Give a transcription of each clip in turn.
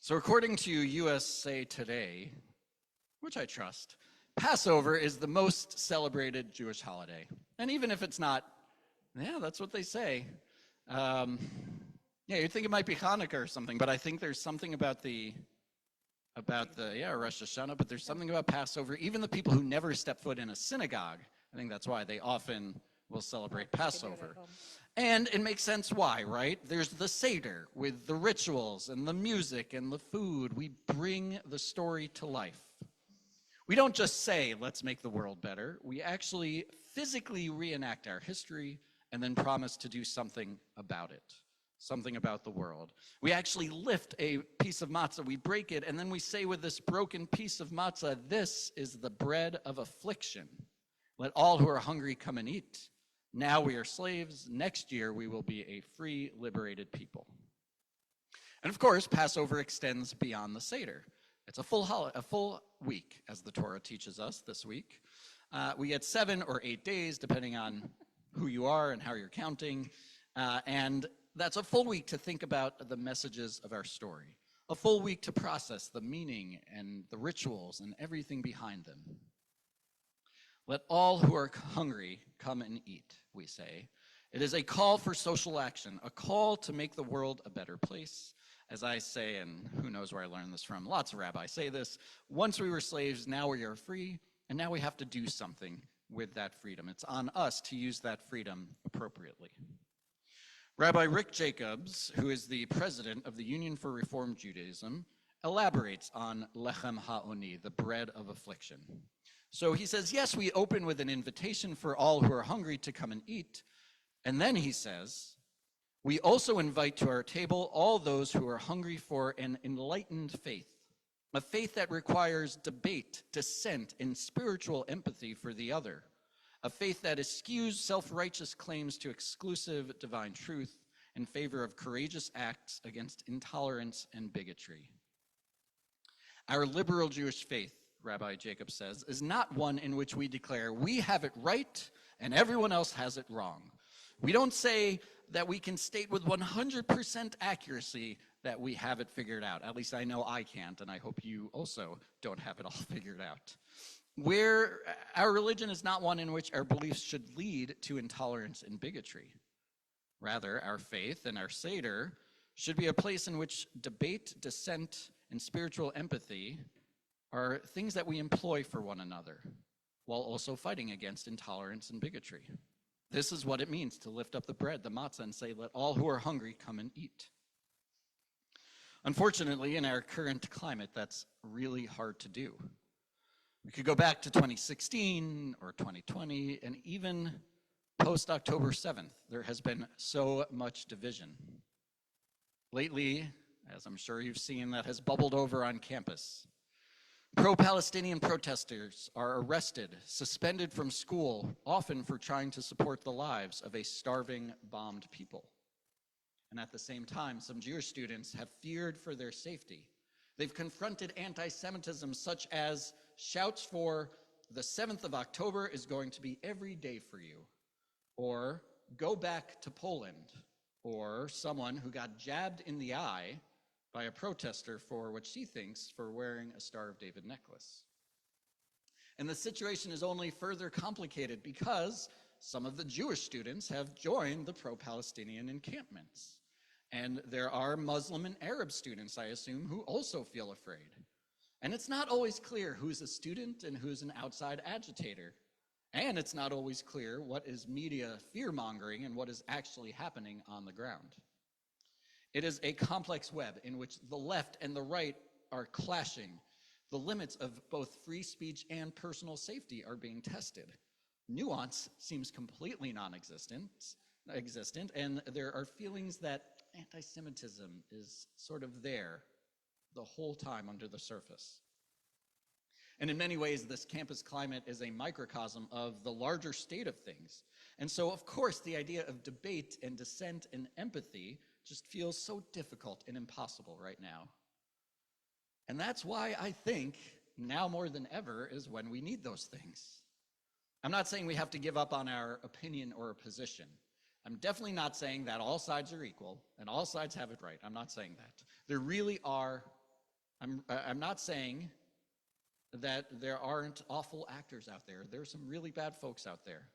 So according to USA Today, which I trust, Passover is the most celebrated Jewish holiday. And even if it's not, yeah, that's what they say. Yeah, you'd think it might be Hanukkah or something, but I think there's something about Rosh Hashanah, but there's something about Passover. Even the people who never step foot in a synagogue, I think that's why they often will celebrate Passover. And it makes sense why, right? There's the Seder with the rituals and the music and the food. We bring the story to life. We don't just say, let's make the world better. We actually physically reenact our history and then promise to do something about it, something about the world. We actually lift a piece of matzah, we break it, and then we say with this broken piece of matzah, this is the bread of affliction. Let all who are hungry come and eat. Now we are slaves. Next year we will be a free, liberated people. And of course, Passover extends beyond the Seder. It's a full week, as the Torah teaches us this week. We get 7 or 8 days, depending on who you are and how you're counting. And that's a full week to think about the messages of our story. A full week to process the meaning and the rituals and everything behind them. Let all who are hungry come and eat, we say. It is a call for social action, a call to make the world a better place. As I say, and who knows where I learned this from, lots of rabbis say this, once we were slaves, now we are free, and now we have to do something with that freedom. It's on us to use that freedom appropriately. Rabbi Rick Jacobs, who is the president of the Union for Reform Judaism, elaborates on lechem ha'oni, the bread of affliction. So he says, yes, we open with an invitation for all who are hungry to come and eat. And then he says, we also invite to our table all those who are hungry for an enlightened faith, a faith that requires debate, dissent, and spiritual empathy for the other, a faith that eschews self-righteous claims to exclusive divine truth in favor of courageous acts against intolerance and bigotry. Our liberal Jewish faith, Rabbi Jacob says, is not one in which we declare we have it right and everyone else has it wrong. We don't say that we can state with 100% accuracy that we have it figured out. At least I know I can't, and I hope you also don't have it all figured out. Where our religion is not one in which our beliefs should lead to intolerance and bigotry. Rather, our faith and our Seder should be a place in which debate, dissent, and spiritual empathy are things that we employ for one another, while also fighting against intolerance and bigotry. This is what it means to lift up the bread, the matzah, and say, let all who are hungry come and eat. Unfortunately, in our current climate, that's really hard to do. We could go back to 2016 or 2020, and even post-October 7th, there has been so much division. Lately, as I'm sure you've seen, that has bubbled over on campus. Pro-Palestinian protesters are arrested, suspended from school, often for trying to support the lives of a starving, bombed people. And at the same time, some Jewish students have feared for their safety. They've confronted anti-Semitism such as shouts for the 7th of October is going to be every day for you, or go back to Poland, or someone who got jabbed in the eye by a protester for what she thinks for wearing a Star of David necklace. And the situation is only further complicated because some of the Jewish students have joined the pro-Palestinian encampments. And there are Muslim and Arab students, I assume, who also feel afraid. And it's not always clear who's a student and who's an outside agitator. And it's not always clear what is media fear-mongering and what is actually happening on the ground. It is a complex web in which the left and the right are clashing. The limits of both free speech and personal safety are being tested. Nuance seems completely non-existent, and there are feelings that anti-Semitism is sort of there the whole time under the surface. And in many ways, this campus climate is a microcosm of the larger state of things. And so, of course, the idea of debate and dissent and empathy just feels so difficult and impossible right now. And that's why I think now more than ever is when we need those things. I'm not saying we have to give up on our opinion or a position. I'm definitely not saying that all sides are equal and all sides have it right. I'm not saying that. There really are I'm not saying that there aren't awful actors out there. There's some really bad folks out there.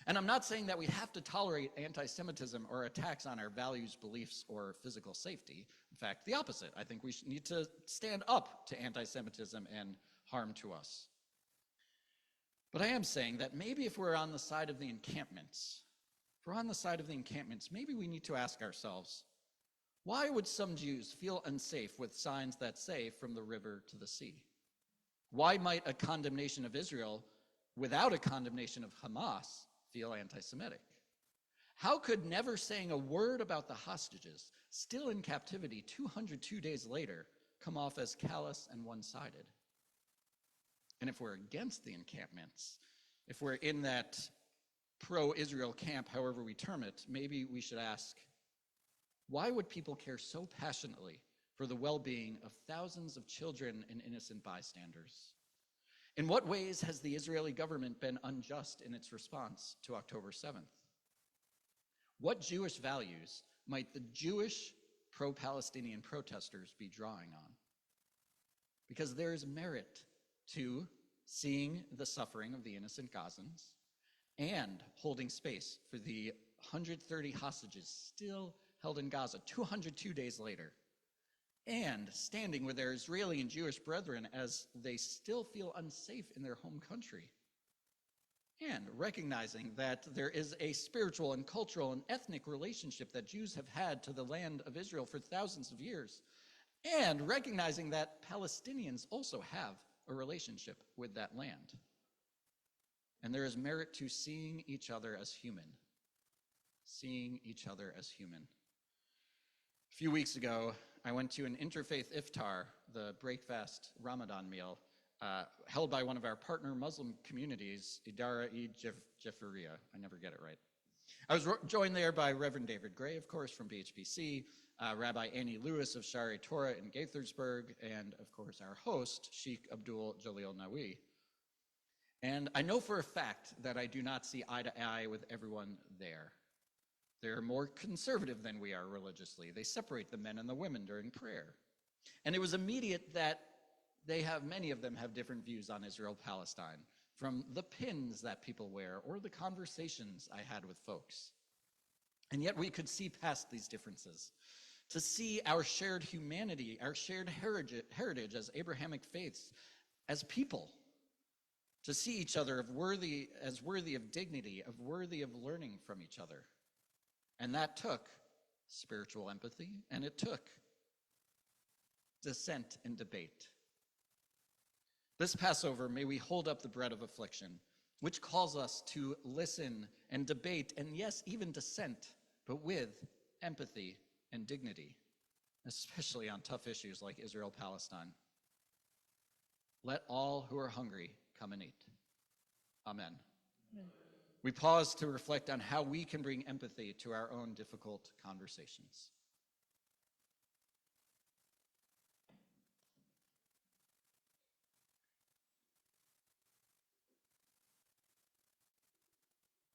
And I'm not saying that we have to tolerate anti-Semitism or attacks on our values, beliefs, or physical safety. In fact, the opposite. I think we need to stand up to anti-Semitism and harm to us. But I am saying that maybe if we're on the side of the encampments, maybe we need to ask ourselves, why would some Jews feel unsafe with signs that say from the river to the sea? Why might a condemnation of Israel without a condemnation of Hamas feel anti-Semitic? How could never saying a word about the hostages still in captivity 202 days later come off as callous and one-sided? And if we're against the encampments, if we're in that pro-Israel camp, however we term it, maybe we should ask, why would people care so passionately for the well-being of thousands of children and innocent bystanders? In what ways has the Israeli government been unjust in its response to October 7th? What Jewish values might the Jewish pro-Palestinian protesters be drawing on? Because there is merit to seeing the suffering of the innocent Gazans and holding space for the 130 hostages still held in Gaza 202 days later, and standing with their Israeli and Jewish brethren as they still feel unsafe in their home country, and recognizing that there is a spiritual and cultural and ethnic relationship that Jews have had to the land of Israel for thousands of years, and recognizing that Palestinians also have a relationship with that land. And there is merit to seeing each other as human. Seeing each other as human. A few weeks ago, I went to an interfaith iftar, the breakfast Ramadan meal, held by one of our partner Muslim communities, Idara-e-Jefferia. I never get it right. I was joined there by Reverend David Gray, of course, from BHPC, Rabbi Annie Lewis of Shari Torah in Gaithersburg, and of course our host, Sheikh Abdul Jalil Nawi. And I know for a fact that I do not see eye to eye with everyone there. They're more conservative than we are religiously. They separate the men and the women during prayer. And it was immediate that many of them have different views on Israel-Palestine, from the pins that people wear or the conversations I had with folks. And yet we could see past these differences, to see our shared humanity, our shared heritage as Abrahamic faiths, as people, to see each other as worthy of dignity, worthy of learning from each other. And that took spiritual empathy, and it took dissent and debate. This Passover, may we hold up the bread of affliction, which calls us to listen and debate, and yes, even dissent, but with empathy and dignity, especially on tough issues like Israel-Palestine. Let all who are hungry come and eat. Amen. Amen. We pause to reflect on how we can bring empathy to our own difficult conversations.